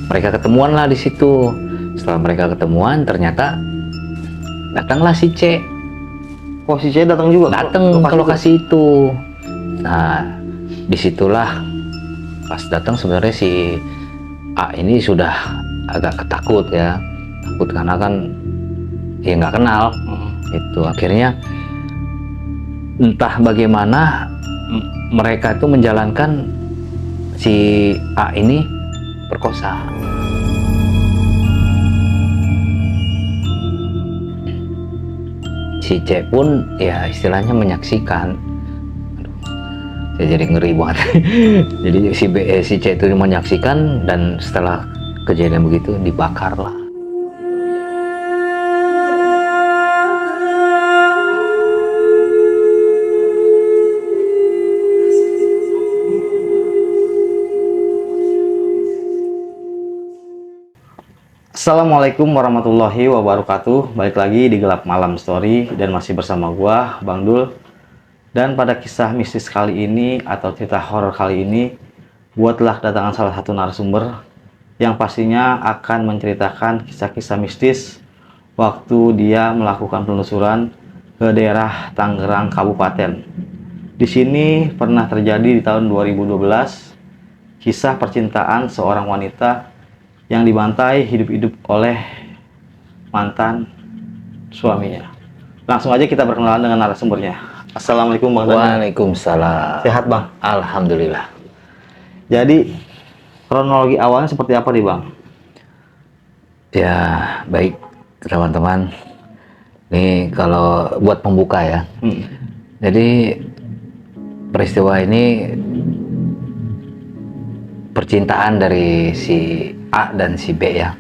mereka ketemuan lah di situ. Setelah mereka ketemuan, ternyata datanglah si C. Oh, si C datang juga? Datang ke lokasi itu. Nah, disitulah pas datang sebenarnya si A ini sudah agak ketakut ya. Takut karena kan ya nggak kenal. Itu akhirnya entah bagaimana mereka itu menjalankan si A ini perkosa. Si C pun ya istilahnya menyaksikan. Aduh, saya jadi ngeri banget. Jadi si C itu menyaksikan, dan setelah kejadian begitu dibakar lah. Assalamualaikum warahmatullahi wabarakatuh. Balik lagi di Gelap Malam Story dan masih bersama gua Bang Dul. Dan pada kisah mistis kali ini atau cerita horor kali ini, gua telah kedatangan salah satu narasumber yang pastinya akan menceritakan kisah-kisah mistis waktu dia melakukan penelusuran ke daerah Tangerang Kabupaten. Di sini pernah terjadi di tahun 2012 kisah percintaan seorang wanita yang dibantai hidup-hidup oleh mantan suaminya. Langsung aja kita berkenalan dengan narasumbernya. Assalamualaikum Bang Daniel. Waalaikumsalam. Sehat Bang? Alhamdulillah. Jadi kronologi awalnya seperti apa nih Bang? Ya baik teman-teman. Ini kalau buat pembuka ya. Jadi peristiwa ini percintaan dari si A dan si B ya.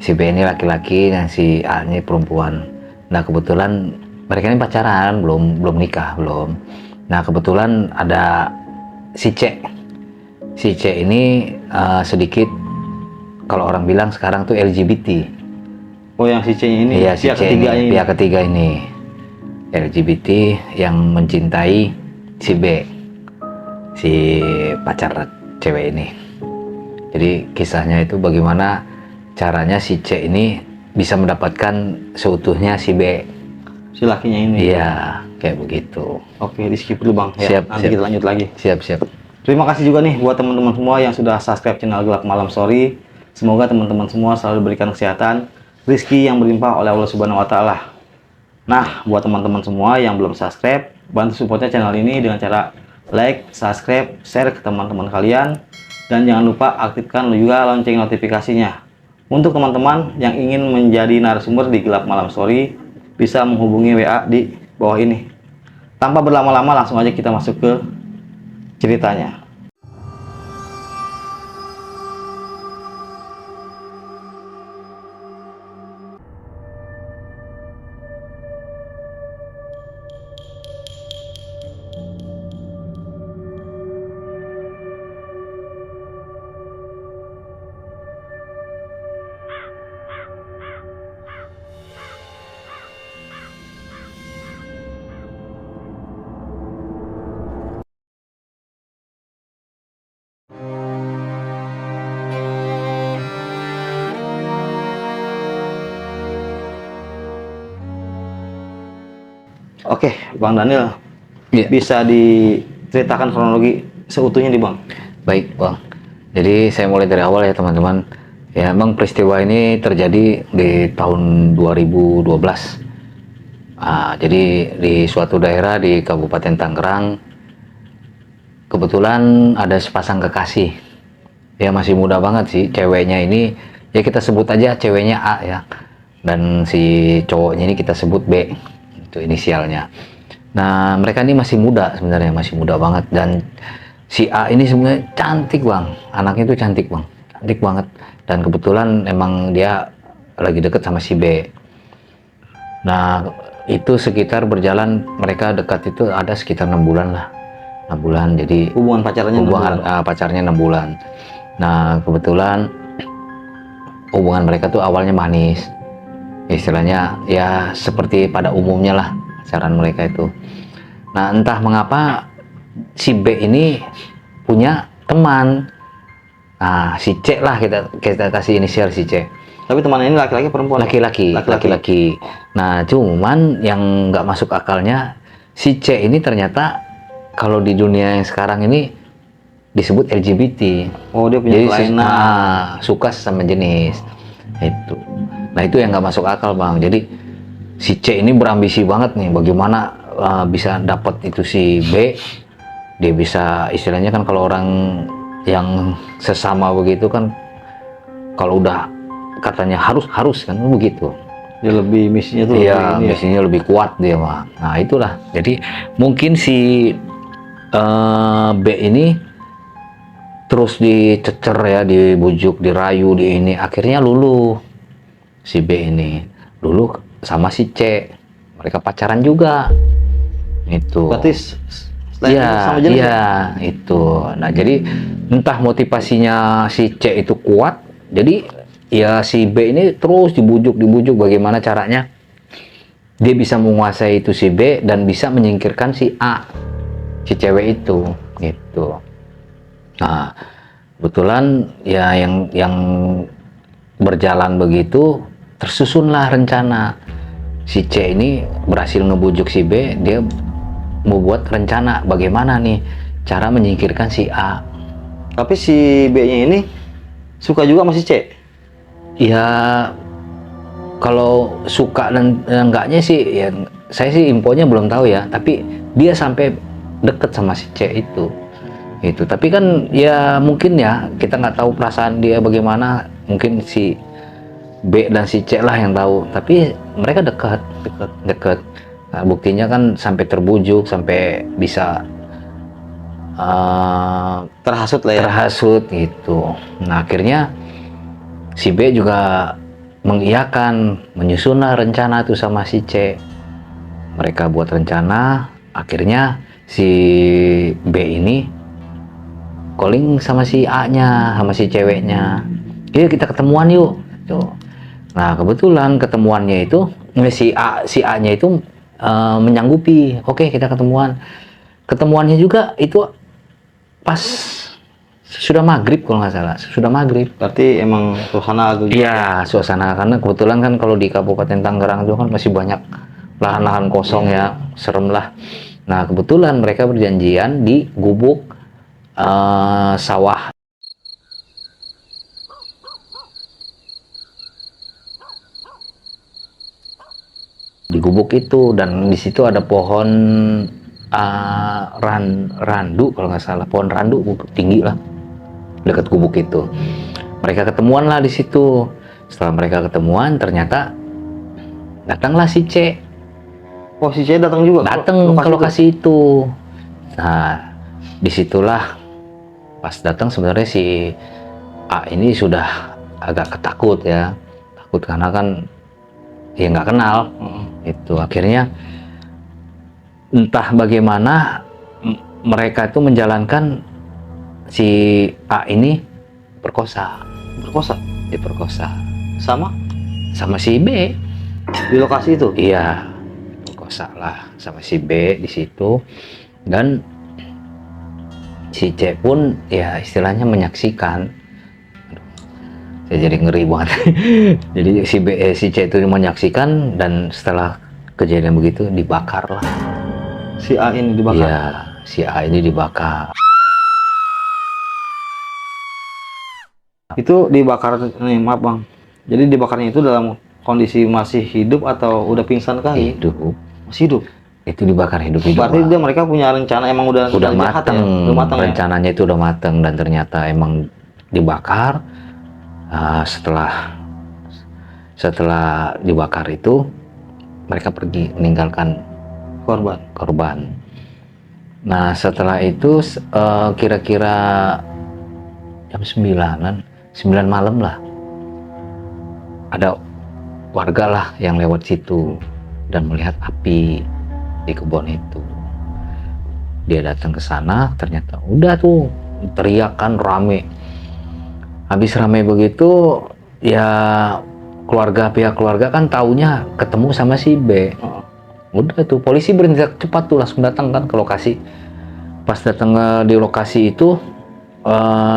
Si B ini laki-laki dan si A ini perempuan. Nah kebetulan mereka ini pacaran, belum nikah, belum. Nah kebetulan ada si C. Si C ini sedikit, kalau orang bilang sekarang tuh LGBT. Oh, yang si C ini? Iya, si C ini, pihak ketiga ini LGBT yang mencintai si B, si pacar cewek ini. Jadi kisahnya itu bagaimana caranya si C ini bisa mendapatkan seutuhnya si B, Si lakinya ini? iya kayak begitu. Oke, di skip dulu Bang ya. Siap, Nanti siap. kita lanjut lagi. Siap. Terima kasih juga nih buat teman-teman semua yang sudah subscribe channel Gelap Malam Story. Semoga teman-teman semua selalu diberikan kesehatan, rezeki yang berlimpah oleh Allah Subhanahu wa Ta'ala. Nah, buat teman-teman semua yang belum subscribe, bantu supportnya channel ini dengan cara like, subscribe, share ke teman-teman kalian, dan jangan lupa aktifkan juga lonceng notifikasinya. Untuk teman-teman yang ingin menjadi narasumber di Gelap Malam Story, bisa menghubungi WA di bawah ini. Tanpa berlama-lama, langsung aja kita masuk ke ceritanya. Oke, Bang Daniel, Iya. bisa diceritakan kronologi seutuhnya nih Bang? Baik Bang, jadi saya mulai dari awal ya teman-teman. Ya emang peristiwa ini terjadi di tahun 2012. Jadi di suatu daerah di Kabupaten Tangerang, kebetulan ada sepasang kekasih. Ya masih muda banget sih ceweknya ini, ya kita sebut aja ceweknya A ya, dan si cowoknya ini kita sebut B, itu inisialnya. Nah mereka ini masih muda sebenarnya, masih muda banget, dan si A ini sebenarnya cantik Bang, anaknya itu cantik Bang, cantik banget, dan kebetulan emang dia lagi deket sama si B. Nah itu sekitar berjalan, mereka dekat itu ada sekitar 6 bulan lah, 6 bulan. Jadi Hubungan pacarannya 6 bulan? Pacarnya 6 bulan. Nah kebetulan hubungan mereka tuh awalnya manis, istilahnya ya seperti pada umumnya lah pacaran mereka itu. Nah entah mengapa si B ini punya teman Nah, si C lah, kita kasih inisial si C. Tapi teman ini laki-laki perempuan? Laki-laki. Nah, cuman yang nggak masuk akalnya, si C ini ternyata kalau di dunia yang sekarang ini disebut LGBT. Oh, dia punya kelainan. Suka sama jenis itu. Nah, itu yang nggak masuk akal, Bang. Jadi si C ini berambisi banget nih, bagaimana bisa dapat itu si B. Dia bisa, istilahnya kan kalau orang yang sesama begitu kan, kalau udah katanya harus kan begitu. Dia lebih misinya tuh. Iya, misinya lebih kuat dia mah. Nah, itulah. Jadi mungkin si B ini terus dicecer ya, dibujuk, dirayu, di ini, akhirnya luluh. Si B ini luluh sama si C. Mereka pacaran juga. Itu. Berarti sama jenis. Iya, itu. Nah, jadi entah motivasinya si C itu kuat, jadi ya si B ini terus dibujuk bagaimana caranya dia bisa menguasai itu si B dan bisa menyingkirkan si A, si cewek itu, gitu. Nah, kebetulan ya yang berjalan begitu, tersusunlah rencana. Si C ini berhasil ngebujuk si B, dia mau buat rencana bagaimana nih cara menyingkirkan si A. Tapi si B-nya ini suka juga sama si C? Ya, kalau suka dan enggaknya sih, ya saya sih infonya belum tahu ya. Tapi dia sampai deket sama si C itu. Tapi kan ya mungkin ya kita nggak tahu perasaan dia bagaimana. Mungkin si B dan si C lah yang tahu. Tapi mereka dekat. Nah, buktinya kan sampai terbujuk, sampai bisa terhasut lah ya. Terhasut gitu. Nah, akhirnya si B juga mengiyakan, menyusunlah rencana itu sama si C. Mereka buat rencana, akhirnya si B ini calling sama si A-nya, sama si ceweknya. Yuk kita ketemuan yuk. Tuh. Nah, kebetulan ketemuannya itu si A-nya itu menyanggupi. Oke, kita ketemuan. Ketemuannya juga itu pas sudah maghrib kalau nggak salah, sudah maghrib. Berarti emang suasana agak gitu. Iya, suasana, karena kebetulan kan kalau di Kabupaten Tangerang itu kan masih banyak lahan-lahan kosong ya, serem lah. Nah, kebetulan mereka berjanjian di gubuk sawah. Di gubuk itu, dan di situ ada pohon randu kalau nggak salah, pohon randu tinggi lah dekat gubuk itu. Mereka ketemuan lah di situ. Setelah mereka ketemuan, ternyata datanglah si C. Oh, si C datang juga? Datang ke lokasi itu. Nah, disitulah pas datang sebenarnya si A ini sudah agak ketakut ya. Takut karena kan dia nggak kenal. Itu akhirnya entah bagaimana mereka itu menjalankan si A ini diperkosa sama si B di lokasi itu. Iya, perkosa lah sama si B di situ, dan si C pun ya istilahnya menyaksikan. Saya jadi ngeri banget. Jadi si C itu menyaksikan, dan setelah kejadian begitu dibakar lah. Si A ini dibakar? Iya, si A ini dibakar. Itu dibakar nih, maaf bang. Jadi dibakarnya itu dalam kondisi masih hidup atau udah pingsan kah? Hidup. Masih hidup? Itu dibakar hidup-hidup. Berarti mereka punya rencana, emang udah mateng. Ya? Udah mateng rencananya ya? Itu udah mateng, dan ternyata emang dibakar. Setelah dibakar itu mereka pergi meninggalkan korban. Nah, setelah itu kira-kira jam 9 malam lah, ada warga lah yang lewat situ dan melihat api di kebun itu. Dia datang ke sana, ternyata udah tuh teriakan rame. Habis rame begitu ya, pihak keluarga kan taunya ketemu sama si B. Udah tuh polisi bertindak cepat tuh, langsung datang kan ke lokasi. Pas datang di lokasi itu,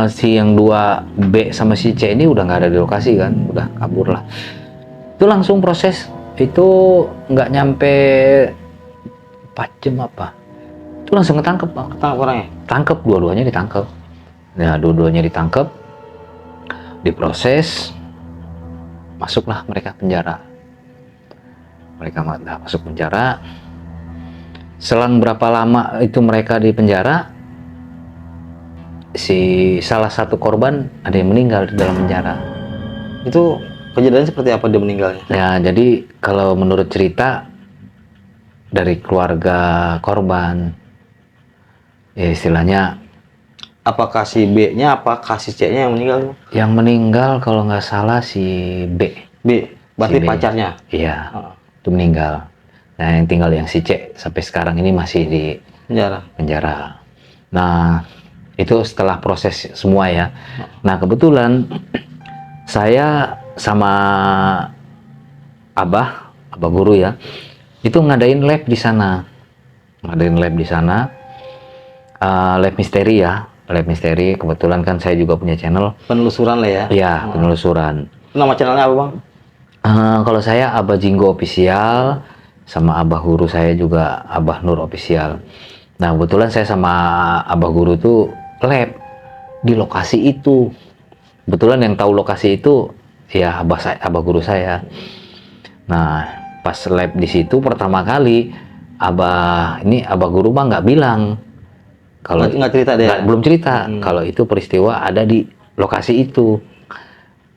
si yang 2B sama si C ini udah nggak ada di lokasi kan, udah kabur lah. Itu langsung proses, itu nggak nyampe 4 jam apa, itu langsung ketangkep Bang. Tangkap orangnya. Tangkep, dua-duanya ditangkep. Nah, dua-duanya ditangkep, diproses, masuklah mereka penjara. Mereka masuk penjara. Selang berapa lama itu mereka di penjara, si salah satu korban ada yang meninggal di dalam penjara. Itu kejadiannya seperti apa dia meninggalnya? Ya, jadi kalau menurut cerita dari keluarga korban, ya istilahnya Apakah si B-nya, apakah si C-nya yang meninggal? yang meninggal kalau nggak salah si B. B, berarti Si B. pacarnya. Iya, Ah, itu meninggal. Nah, yang tinggal yang si C sampai sekarang ini masih di penjara. penjara. Nah, itu setelah proses semua ya. Nah, kebetulan saya sama Abah guru ya, itu ngadain lab di sana. Ngadain lab di sana. Lab misteri ya. Lab misteri, kebetulan kan saya juga punya channel. Penelusuran lah ya. Ya, penelusuran. Nama channelnya apa Bang? Kalau saya Abah Jinggo Official, sama Abah Guru saya juga Abah Nur Official. Nah, kebetulan saya sama Abah Guru tuh lab di lokasi itu. Kebetulan yang tahu lokasi itu ya Abah Guru saya. Nah, pas lab di situ pertama kali Abah Guru mah nggak bilang kalau Nggak cerita deh. belum cerita kalau itu peristiwa ada di lokasi itu.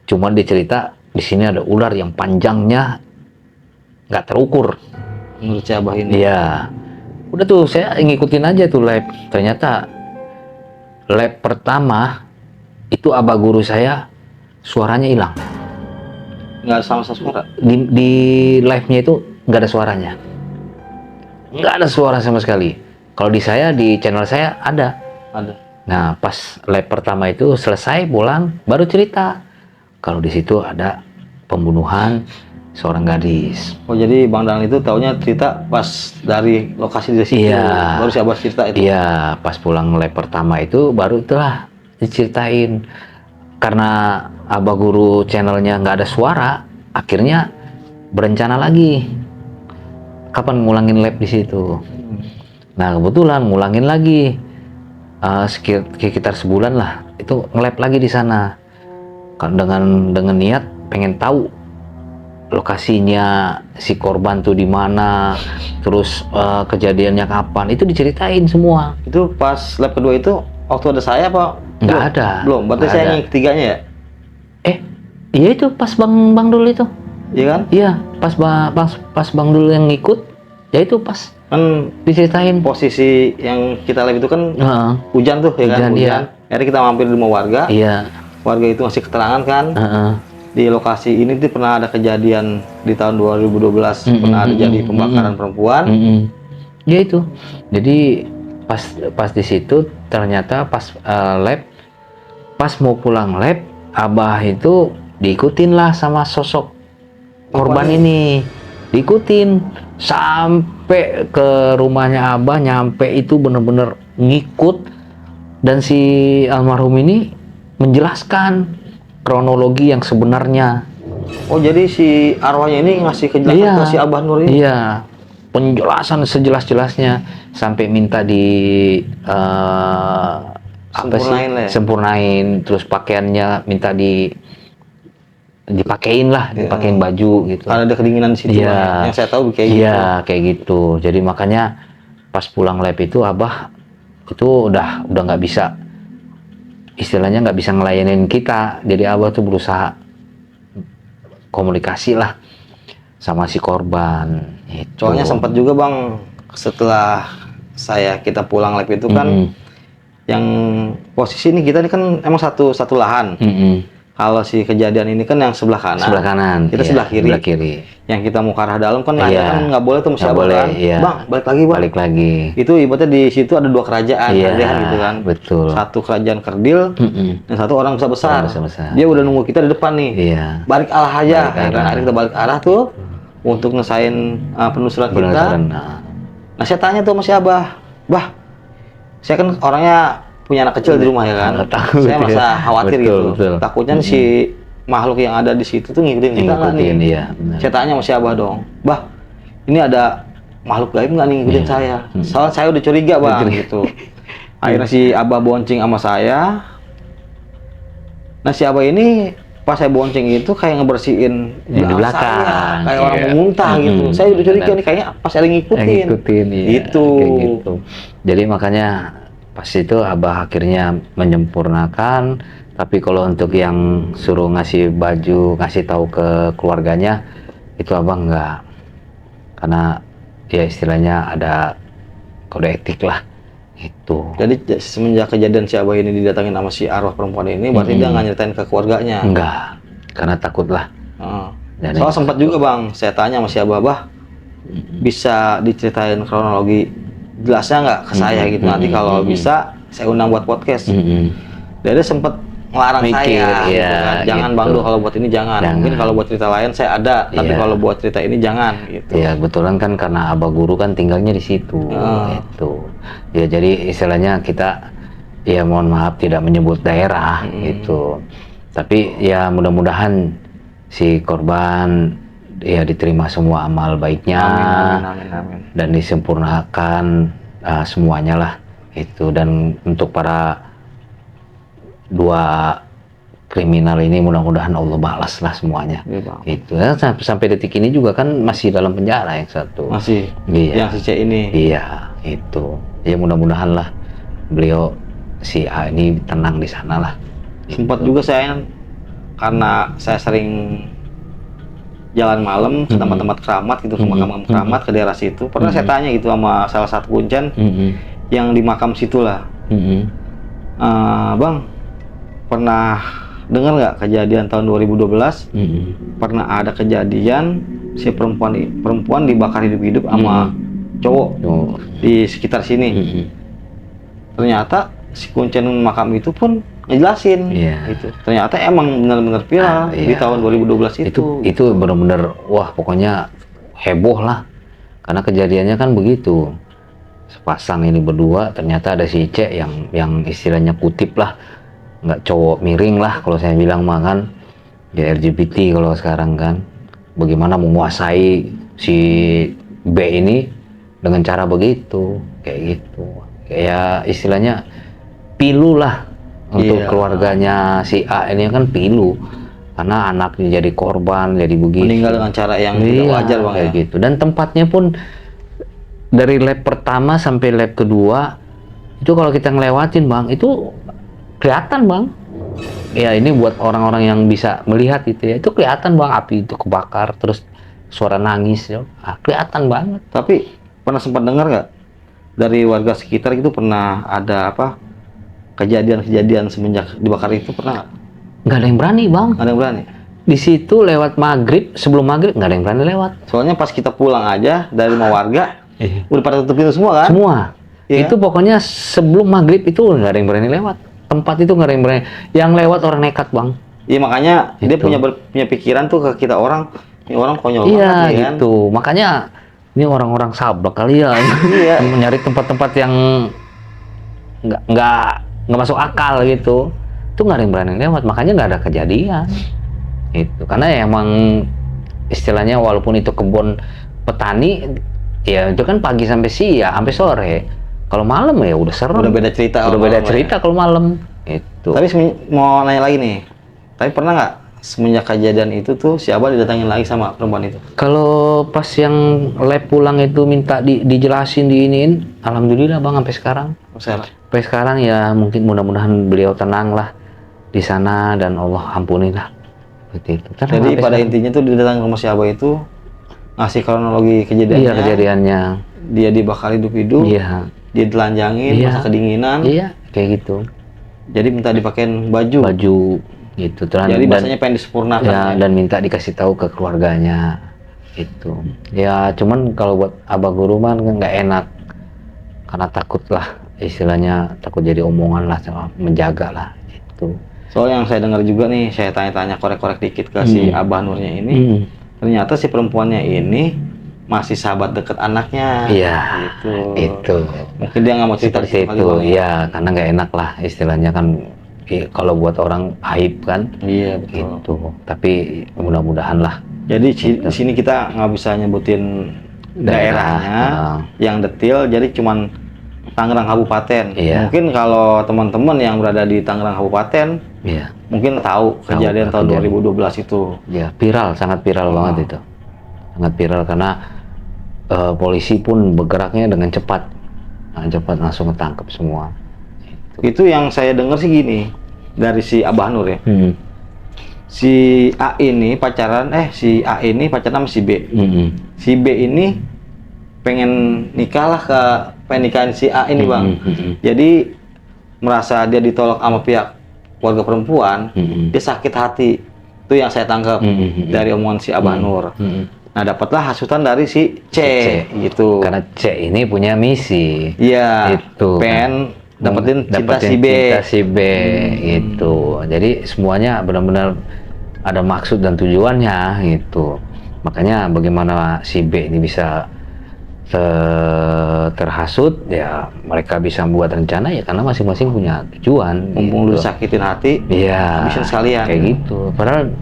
Cuman dia cerita di sini ada ular yang panjangnya nggak terukur. Menurut si Abah ini. Iya. Udah tuh saya ngikutin aja tuh lab. Ternyata lab pertama itu Abah Guru saya suaranya hilang. Nggak ada sama suara. Di live-nya itu nggak ada suaranya. Nggak ada suara sama sekali. Kalau di saya, di channel saya ada. Ada. Nah, pas live pertama itu selesai pulang, baru cerita. Kalau di situ ada pembunuhan seorang gadis. Oh, jadi Bang Dang itu taunya cerita pas dari lokasi di situ. Iya. Baru si Abah cerita itu. Iya, pas pulang live pertama itu baru itulah diceritain. Karena Abah Guru channelnya nggak ada suara, akhirnya berencana lagi kapan ngulangin live di situ. Nah, kebetulan ngulangin lagi sekitar sebulan lah, itu nge-live lagi di sana. Dengan niat pengen tahu lokasinya si korban tuh di mana, terus kejadiannya kapan, itu diceritain semua. Itu pas lab kedua itu waktu ada saya apa? Nggak Belum? ada. Belum. Berarti Nggak saya ada. yang ketiganya ya? Iya itu pas Bang Dul itu. Iya kan? Iya, pas Bang Dul yang ngikut, ya itu pas Kan diceritain. posisi yang kita live itu kan Heeh, hujan tuh ya kan? Hujan, iya. Akhirnya kita mampir di rumah warga. iya, Warga itu ngasih keterangan kan. heeh. Di lokasi ini tuh pernah ada kejadian di tahun 2012 pernah ada jadi pembakaran perempuan. Ya itu. Jadi pas di situ ternyata pas lab, pas mau pulang lab, Abah itu diikutin lah sama sosok korban ini. Diikutin sampai ke rumahnya Abah, nyampe itu bener-bener ngikut, dan si almarhum ini menjelaskan kronologi yang sebenarnya. Oh, jadi si arwahnya ini ngasih kejelasan Iya. ke si Abah Nur ini. Iya, penjelasan sejelas-jelasnya sampai minta di apa sih? Sempurnain lah ya? Sempurnain, terus pakaiannya minta dipakein lah, dipakein baju gitu. Karena ada kedinginan di situ. Iya. Bang. Yang saya tahu kayak gitu. Iya, kayak gitu. Jadi makanya pas pulang lab itu Abah itu udah nggak bisa, istilahnya nggak bisa ngelayanin kita. Jadi Abah tuh berusaha komunikasi lah sama si korban. Itu. Soalnya sempat juga Bang, setelah kita pulang lab itu kan yang posisi ini kita ini kan emang satu lahan. Kalau si kejadian ini kan yang sebelah kanan. Sebelah kanan. Kita iya, sebelah kiri. Sebelah kiri. Yang kita mau ke arah dalam kan Iya. kan nggak boleh tuh Nggak siapa boleh, kan. iya. Bang, balik lagi Bang. Balik lagi. Itu ibaratnya di situ ada dua kerajaan, Iya, kerajaan gitu kan. betul. Satu kerajaan kerdil dan satu orang besar. Orang besar. Dia udah nunggu kita di depan nih. Iya. Balik arah aja. Balik Ya kan? arah. Akhirnya kita balik arah tuh untuk ngesain penelusuran kita. Benar. Nah, saya tanya tuh sama si Abah, Bah, saya kan orangnya punya anak kecil di rumah ya kan. Takut, Saya ya. merasa khawatir Betul, gitu. betul. Takutnya si makhluk yang ada di situ tuh ngikutin kita nggak nih. Ngikutin, iya, benar. Saya tanya sama si Abah dong, Bah, ini ada makhluk gaib nggak nih ngikutin saya? Soalnya saya udah curiga bang gitu. Akhirnya si Abah bonceng sama saya. Nah si Abah ini pas saya bonceng itu kayak ngebersihin Yang di belakang, saya, kayak orang iya. mau muntah gitu. Saya udah curiga nih kayaknya pas ada ngikutin. Ngikutin, iya. Itu. Kayak gitu. Jadi makanya pas itu Abah akhirnya menyempurnakan. Tapi kalau untuk yang suruh ngasih baju, ngasih tahu ke keluarganya, itu Abah enggak. Karena ya istilahnya ada kode etik lah. Itu. Jadi semenjak kejadian si Abah ini didatangin sama si arwah perempuan ini, berarti dia nggak nyeritain ke keluarganya. Enggak. Karena takut lah. Dan Soalnya sempat juga bang, saya tanya sama si Abah, Bah, bisa diceritain kronologi jelasnya nggak ke saya gitu. Nanti kalau bisa saya undang buat podcast. Dia sempat ngelarang Mikir, saya, gitu iya, kan. Jangan gitu. bang Dul, kalau buat ini jangan. Mungkin kalau buat cerita lain saya ada, tapi Iya. kalau buat cerita ini jangan. Gitu. Ya kebetulan kan karena Abah Guru kan tinggalnya di situ. Itu. Ya jadi istilahnya kita ya mohon maaf tidak menyebut daerah gitu. Tapi ya mudah-mudahan si korban ya diterima semua amal baiknya. Amin. Dan disempurnakan semuanya lah itu. Dan untuk para dua kriminal ini mudah-mudahan Allah balas lah semuanya. Iya, Bang. Itu ya, sampai detik ini juga kan masih dalam penjara yang satu. Masih. Iya. Yang si C ini. Iya, itu. Ya mudah-mudahan lah beliau si A ini tenang di sana lah. Sempat juga saya, karena saya sering jalan malam ke tempat-tempat keramat gitu, ke makam keramat ke daerah situ. Pernah saya tanya gitu sama salah satu kuncen yang di makam situ lah. Bang, pernah dengar nggak kejadian tahun 2012? Pernah ada kejadian si perempuan dibakar hidup-hidup sama cowok di sekitar sini. Ternyata si kuncen makam itu pun ngejelasin gitu. Ternyata emang benar-benar viral di tahun 2012 itu. Itu benar-benar wah pokoknya heboh lah. Karena kejadiannya kan begitu. Sepasang ini berdua ternyata ada si C yang istilahnya kutip lah, nggak cowok miring lah kalau saya bilang mah kan, ya LGBT kalau sekarang kan, bagaimana menguasai si B ini dengan cara begitu kayak gitu, kayak istilahnya pilu lah untuk keluarganya si A ini kan pilu karena anaknya jadi korban jadi begitu, meninggal dengan cara yang tidak wajar bang kayak ya. gitu. Dan tempatnya pun dari lab pertama sampai lab kedua itu kalau kita ngelewatin bang itu kelihatan bang ya, ini buat orang-orang yang bisa melihat itu ya, itu kelihatan bang api itu kebakar terus suara nangis ya, kelihatan banget. Tapi pernah sempat dengar nggak dari warga sekitar itu pernah ada apa kejadian-kejadian semenjak dibakar itu, pernah Nggak ada yang berani bang, nggak ada yang berani? di situ lewat maghrib, sebelum maghrib nggak ada yang berani lewat. Soalnya pas kita pulang aja dari rumah warga udah pada tutup pintu semua kan? Semua. Iya. Itu pokoknya sebelum maghrib itu nggak ada yang berani lewat. Tempat itu nggak ada yang berani. Yang lewat orang nekat bang. Iya makanya dia Gitu. punya pikiran tuh ke kita orang, ini orang konyol Iya banget ya kan? gitu. Makanya ini orang-orang sablek kali ya. Iya. Mencari tempat-tempat yang nggak masuk akal gitu. Itu nggak ada yang berani lewat. Makanya nggak ada kejadian. Itu karena ya emang istilahnya walaupun itu kebun petani, ya itu kan pagi sampai siang, sampai sore. Kalau malam ya udah serem. Udah beda cerita. Udah kalau beda malam cerita kalau malam. Itu. Tapi mau nanya lagi nih. Tapi pernah nggak semenjak kejadian itu tuh si Abah didatangin lagi sama perempuan itu? Kalau pas yang lab pulang itu minta dijelasin diinin, alhamdulillah bang sampai sekarang. Sampai sekarang ya mungkin mudah-mudahan beliau tenang lah di sana dan Allah ampuni lah. Seperti itu. Tenang Jadi sampai pada sekarang. intinya tuh didatangin sama si Abah itu ngasih kronologi kejadiannya. Iya kejadiannya. Dia dibakar hidup-hidup. Iya. Dia telanjangin, Iya. masa kedinginan. Iya kayak gitu. Jadi minta dipakein baju. Baju gitu. Jadi bahasanya pengen disempurnakan. ya, dan minta dikasih tahu ke keluarganya itu. Ya cuman kalau buat Abah Guru mah nggak enak karena takut lah istilahnya, takut jadi omongan lah, sama menjaga lah itu. Soalnya yang saya dengar juga nih, saya tanya-tanya korek-korek dikit ke si Abah Nurnya ini. Ternyata si perempuannya ini masih sahabat dekat anaknya. Iya, Gitu. itu. Mungkin dia nggak mau cerita di Seperti sini lagi, itu, Bang. ya, karena nggak enak lah istilahnya kan. Kalau buat orang aib kan, Iya, betul. gitu. Tapi mudah-mudahan lah. Jadi di sini kita nggak bisa nyebutin daerahnya yang detail, jadi cuman Tangerang Kabupaten. Iya. Mungkin kalau teman-teman yang berada di Tangerang Kabupaten Iya, mungkin tahu kejadian tahun 2012 itu. ya viral, sangat viral banget itu. Sangat viral karena polisi pun bergeraknya dengan cepat. Nah, cepat langsung ketangkep semua. Itu yang saya dengar sih gini dari si Abah Nur ya. Si A ini pacaran, si A ini pacaran sama si B. Si B ini pengen nikah lah ke pernikahan si A ini, Bang. Jadi merasa dia ditolak sama pihak keluarga perempuan, dia sakit hati. Itu yang saya tangkap dari omongan si Abah Nur. Nah, dapatlah hasutan dari si C, gitu. Karena C ini punya misi. Iya. Itu Pengen dapetin cinta si B. Cinta si B, gitu. Jadi semuanya benar-benar ada maksud dan tujuannya, gitu. Makanya bagaimana si B ini bisa terhasut, ya mereka bisa membuat rencana ya karena masing-masing punya tujuan. Mumpung lu gitu. sakitin hati, Iya, habisin sekalian. kayak gitu. Padahal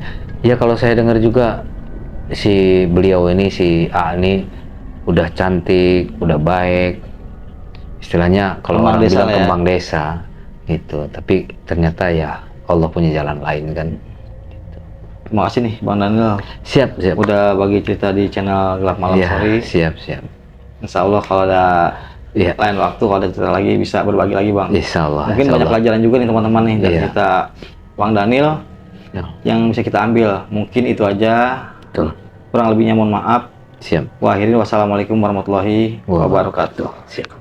ya kalau saya dengar juga si beliau ini, si A ini udah cantik, udah baik. Istilahnya kalau Kembang orang desa bilang lah ya. kembang desa gitu. Tapi ternyata ya Allah punya jalan lain kan. Terima kasih nih Bang Daniel. Siap, siap. Udah bagi cerita di channel Gelap Malam Iya, Story. siap, siap. Insya Allah kalau ada Iya. lain waktu, kalau ada cerita lagi bisa berbagi lagi, Bang. Insya Allah. Mungkin insya banyak Allah. pelajaran juga nih teman-teman nih dari Iya. cerita Bang Daniel Ya, yang bisa kita ambil. Mungkin itu aja. betul. Kurang lebihnya mohon maaf. Siap. Wassalamualaikum warahmatullahi wabarakatuh. Siap.